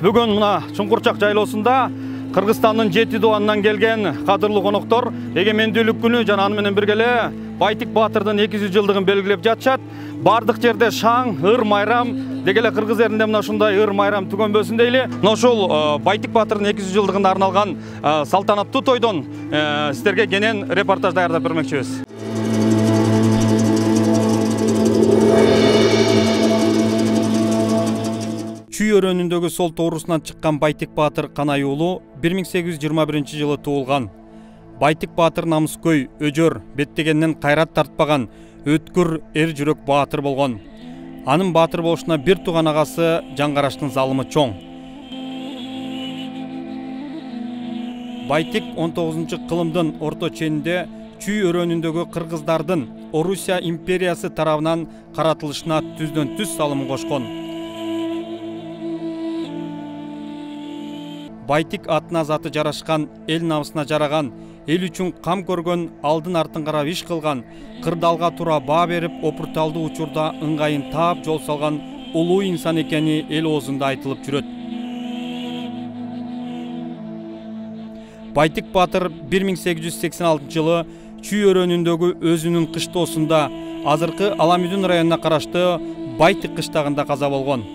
Бүгін мына Чуңкурчак жайлоосунда Кыргызстандын 7 дуанынан келген кадырлуу коноктор эгемендүүлүк күнү жана аны менен бирге Байтик Баатырдын 200 жылдыгын белгилеп жатышат. Бардык жерде шаң, ыр майрам, дегеле кыргыз элинде мына ушундай ыр майрам түгөнбөсүн дейли. Мына ушул Байтик Баатырдын 200 жылдыгына арналган салтанаттуу тойдон сиздерге кенен репортаж даярдап бермекчибиз. Чүй өрөөнүндөгү сол тоорусунан чыккан Байтик Баатыр Канай уулу 1821 жылы туулган. Байтик Баатыр намыскөй, өжөр, беттегенден кайрат тартпаган, өткүр эр жүрөк баатыр болгон. Анын баатыр болушуна бир тууган агасы Жаңгараштын залымы чоң. Байтик 19-кылымдын орто ченинде Чүй өрөөнүндөгү кыргыздардын Орусия империясы тарабынан каратылышына түздөн түз салымын кошкон. Байтик атына заты жарашкан, эл намысына жараган, эл үчүн кам көргөн, алдын артын карап иш кылган, кырдалга тура баа берип, опурталдуу учурда ыңгайын таап жол салган улуу инсан экени эл оозунда айтылып жүрөт. Байтик Баатыр 1886 жылы Чүй өрөөнүндөгү өзүнүн кыштоосунда азыркы Аламүдүн районуна караштуу Байтик кыштагында каза болгон.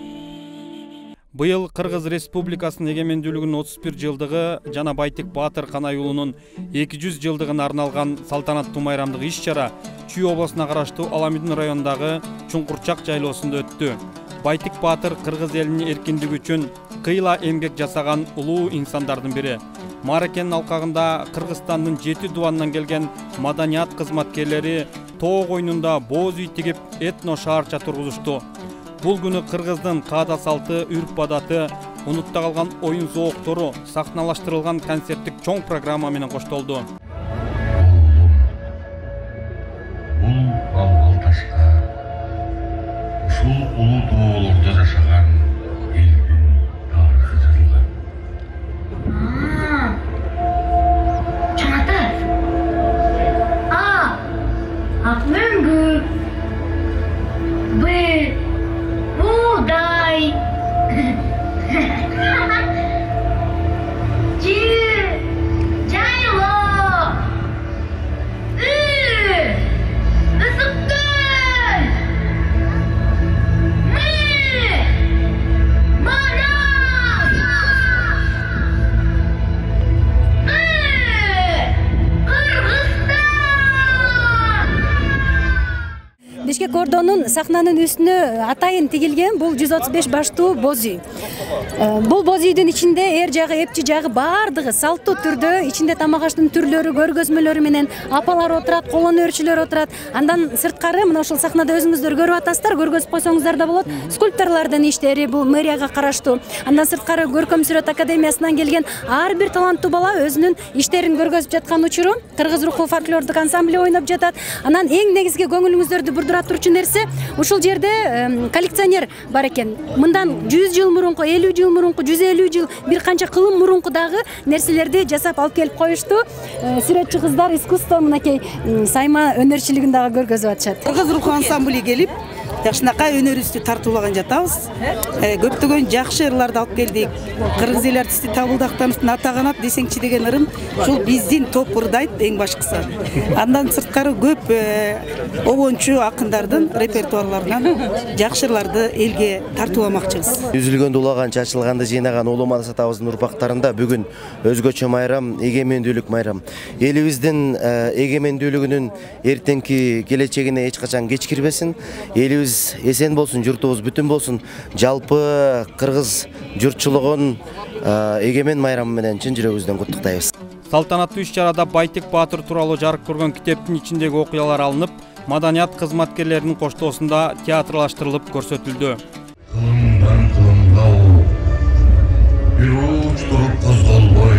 Быйыл Кыргыз Республикасынын эгемендүүлүгүнүн 31 жылдыгы жана Байтик Баатыр Канай уулунун 200 жылдыгына арналган салтанаттуу майрамдык иш-чара Чүй облусуна караштуу Аламүдүн районундагы Чуңкурчак жайлоосунда өттү. Байтик Баатыр кыргыз элинин эркиндиги үчүн кыйла эмгек жасаган улуу инсандардын бири. Мааракенин алкагында Кыргызстандын 7 дуанынан келген маданият кызматкерлери тоо койнунда бооз үй тигип этно шаарча тургузушту. Бул күнү кыргыздын каада салты, үрп-адаты, унутта калган оюн зооктору, сахналаштырылган концерттик чоң программа менен коштолду. Бул алгал ташка ушул улуу тоолордо жашаган элдин тарыхы жазылган. Чаңатат. Акмөңгү. Buğday. Caylo. Isıkkın. Manas. Kırgızstan. Бишкек ордонун сахнанын үстүнө атайын тигилген бул 135 баштуу боз үй. Бул боз үйдүн ичинде эр жагы, эпчи жагы баардыгы салттуу түрдө, ичинде тамак аштын түрлөрү, көргөзмөлөрү менен апалар отурат, колон өрчүлөр отурат. Андан сырткары мына ушул сахнада өзүңүздөр көрүп атасыздар, көргөзүп койсоңуздар да болот. Скульпторлордун иштери бул мэрияга караштуу. Андан сырткары көркөм сүрөт академиясынан келген ар бир таланттуу бала өзүнүн иштерин көргөзүп жаткан учуру кыргыз руху фольклордук ансамбли ойноп жатат. Анан эң негизги көңүлүңүздөрдү бурдура турчу нерсе ушул жерде коллекционер бар экен. Мындан 100 жыл мурунку, 50 жыл мурунку, 150 жыл бир канча кылым мурунку дагы нерселерди жасап алып келип коюшту. Сүрөтчү кыздар искусство мынакей сайма өнөрчүлүгүн дагы көргөзүп атышат. Кыргыз руху ансамбли келип жакшынакай өнөрүбүздү тартуулаган жатабыз. Көптөгөн жакшы ырларды алып келдик. Кыргыз эл артисти Табылды Актановдун Ата канат десеңчи деген ырын ушул биздин топ ырдайт эң башкысы. Андан сырткары көп обончу акындардын репертуарларынан жакшы ырларды элге тартууламакчыбыз. Үзүлгөн дулаган чачылганды жыйнаган улуу атабыздын урпактарында бүгүн өзгөчө майрам, эгемендүүлүк майрам. Элибиздин эгемендүүлүгүнүн эртеңки келечегине эч качан кеч кирбесин. Элибиз эсен болсун, журтубуз бүтүн болсун. Жалпы кыргыз журтчулугун эгемен майрамы менен чын жүрөгүбүздөн куттуктайбыз. Салтанаттуу иш-чарада Байтик Баатыр тууралуу жарык көргөн китептин ичиндеги окуялар алынып, маданият кызматкерлеринин коштоосунда театрлаштырылып көрсөтүлдү. Кылымдан кылымга бир уч туруп козголбой,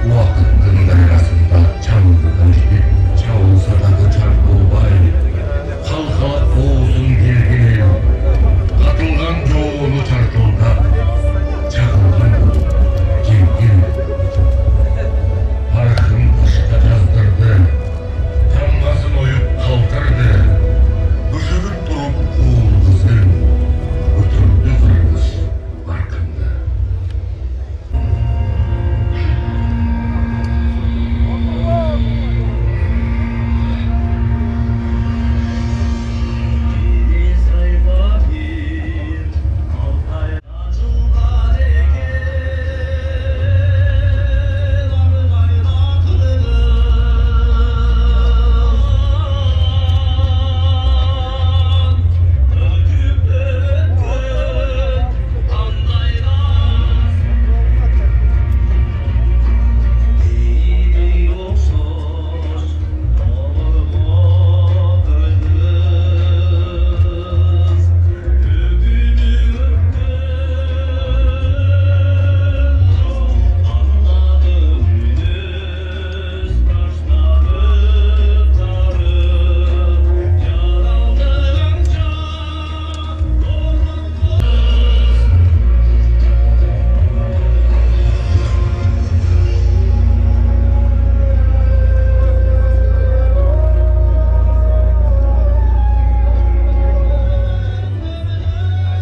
убакыттын дарыгасында чаңдыгын жигип, чабылса дагы чарпылбай, калкалап оозун келген, катылган жоону чартылдап, чагылган жеңген. Паркын ташка жаздырды, тамгасын оюп калтырды, көшөгүп туруп уул кызын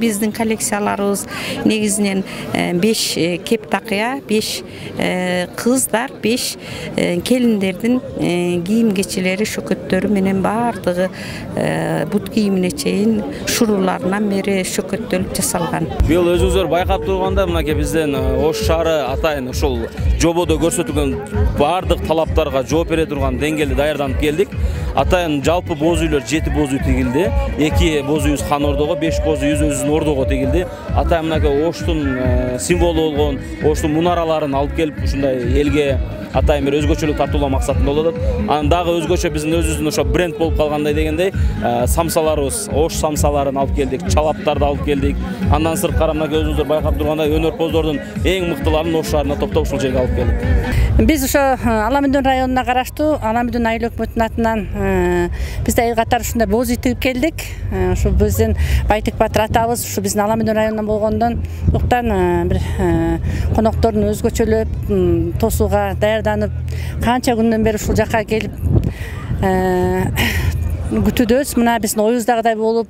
биздин коллекцияларыбыз негизинен 5 кеп такыя, 5 кыздар, 5 келиндердин кийим кечелери, шөкөттөрү менен бардыгы бут кийимине чейин шуруларынан бери шөкөттөлүп жасалган. Быйыл өзүңүздөр байкап турганда мынакей бизден Ош шаары атайын ушул жободо көрсөтүлгөн бардык талаптарга жооп бере турган деңгээлде даярданып келдик. Атайын жалпы боз үйлөр 7 боз үй тигилди. 2 боз үйүбүз хан ордого, 5 боз үйүбүз өзүнүн ордого тигилди. Атайын мынакей Оштун символу болгон Оштун мунараларын алып келип ушундай элге атайын бир өзгөчөлүк тартуулоо максатында болуп атат. Анан дагы өзгөчө биздин өзүбүздүн ошо бренд болуп калгандай дегендей самсаларыбыз, Ош самсаларын алып келдик, чалаптарды алып келдик. Андан сырткары мынакей өзүңүздөр байкап тургандай өнөрпоздордун эң мыктыларын Ош шаарына топтоп ушул жерге алып келдик. Биз ошо Аламүдүн районуна караштуу Аламүдүн айыл өкмөтүнүн атынан биз да эл катары ушундай боз үй тигип келдик. Ушу биздин Байтек Батыр атабыз ушу биздин Аламүдүн районунан болгондон бир коноктордун өзгөчөлөп тосууга даярданып канча күндөн бери ушул жака келип күтүүдөбүз. Мына биздин оюбуздагыдай болуп,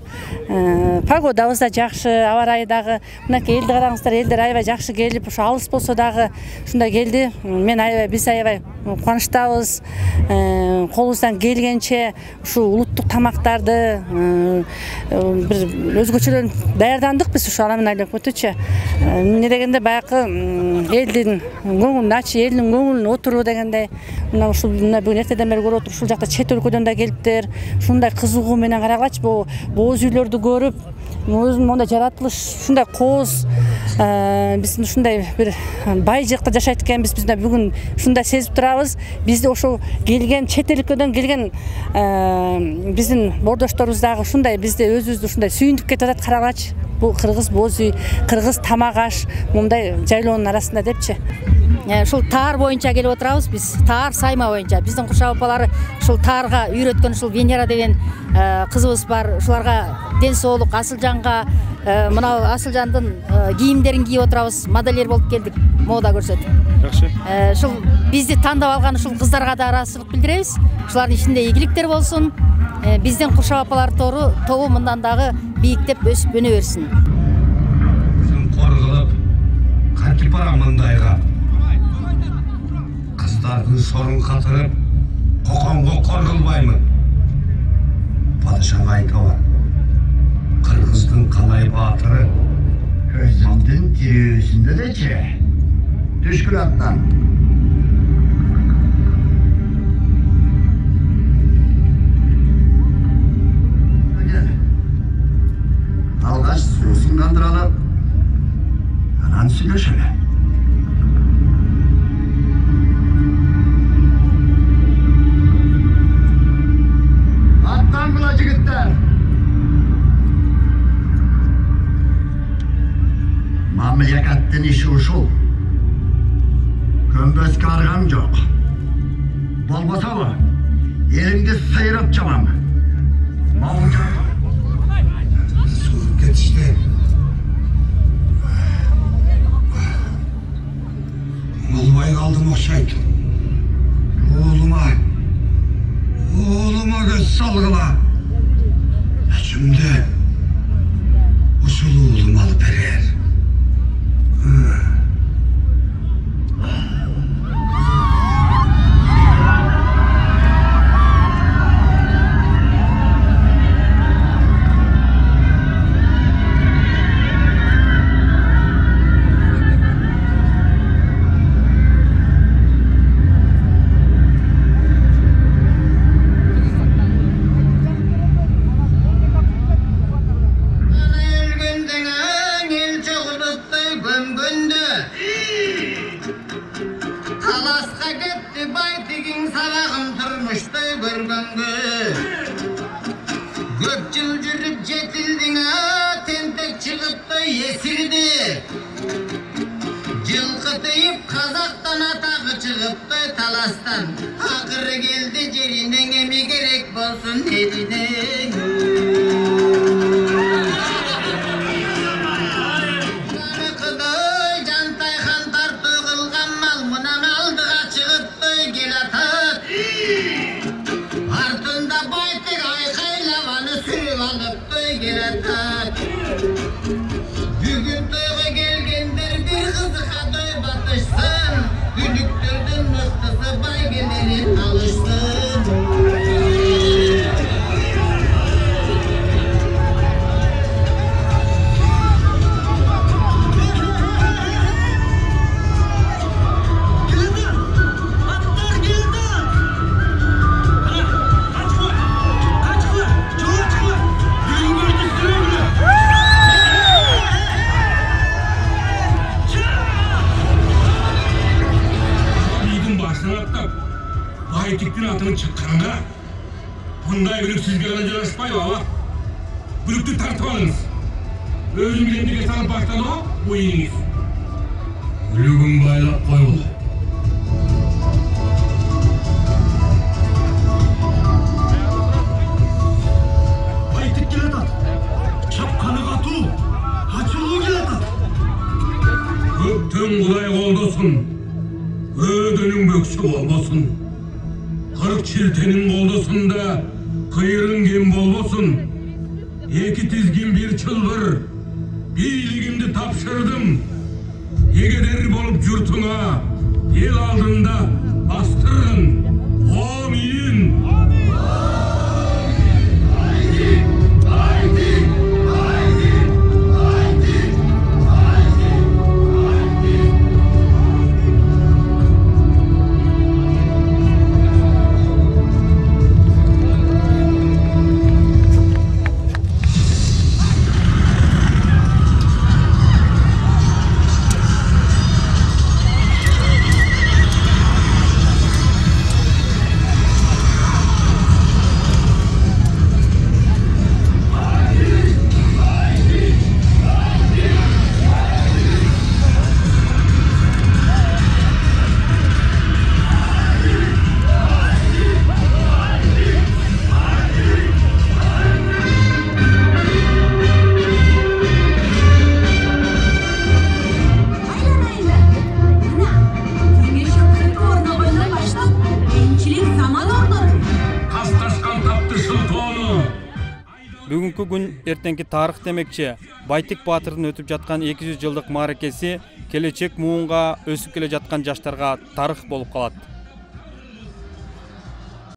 погодабыз да жакшы, аба ырайы дагы мынакей элди караңыздар, элдер аябай жакшы келип, ошо алыс болсо дагы ушундай келди. Биз аябай кубанычтабыз. Колубуздан келгенче ушу улуттук тамактарды бир өзгөчөлөрүн даярдандык биз ушу Аламүдүн айыл өкмөтүчү. Эмне дегенде баягы элдин көңүлүн ачып, элдин көңүлүн отуруу дегендей, мына ушул бүгүн эртеден бери көрүп отуруп, ушул жакта чет өлкөдөн да келиптер. Ушундай кызыгуу менен карагылачы, боз үйлөрдү көрүп, өзүнүн мондай жаратылыш, ушундай кооз, биздин ушундай бир бай жакта жашайт экенбиз, биз бүгүн ушундай сезип турабыз. Бизди ошол келген чет өлкөдөн келген биздин бордошторубуз дагы ушундай бизди өзүбүздү ушундай сүйүндүп кетип атат. Карагылачы, бул кыргыз боз үй, кыргыз тамак аш мындай жайлоонун арасында депчи. Ушул таар боюнча келип отурабыз биз. Таар сайма боюнча биздин курчак апалары ушул таарга үйрөткөн ушул Венера деген кызыбыз бар. Ушуларга ден соолук, Асылжанга мына Асылжандын кийимдерин кийип отурабыз. Модельер болуп келдик, мода көрсөтүп. Жакшы. Ушул бизди тандап алган ушул кыздарга да ыраазычылык билдиребиз. Ушулардын ичинде ийгиликтер болсун. Биздин курчак апалар тобу мындан дагы бийиктеп өсүп өнө берсин. Кор кылып, кантип барам мындайга? Кыздардын сорун катырып, коконго кор кылбаймын. Падышаңа айтабар. Кыргыздын калай баатыры өзүндүн тирүүсүндө дечи. Түшкүл аттан. Алгаш суусун кандыралып, анан сүйлөшөлү. Аттан кыла жигиттер. Мамлекеттин иши ушул. Көмбөскө аргам жок. Болбособу, элиңди сайрап чабам. Кетишти. Болбой калдым окшойт. Уулума көз салгыла. Ачымды ушул уулум алып берер. Артында Байтек айқайламаны сүріп алып той келатат. Bunday bülük sizge gana жарашпайбы, aba? Bülüktü tartıp alınız. Özüm bilemdege sanıp başladı o, oyununuz. Bülügün baylap koyul. Baytık geletat. Çapkanı katu. Açılığı geletat. Köptün Kuday koldosun. Ödünün böksü olmasın. Kırık çiltenin koldosunda kıyırın kim bolbosun. İki tizgin bir çılbır. Birligimdi tapşırdım. Yegeder bolup jurtuna el aldında bastırın. Amin. Бүгүнкү күн эртеңки тарых демекчи. Байтик Баатырдын өтүп жаткан 200 жылдык мааракеси келечек муунга өсүп келе жаткан жаштарга тарых болуп калат.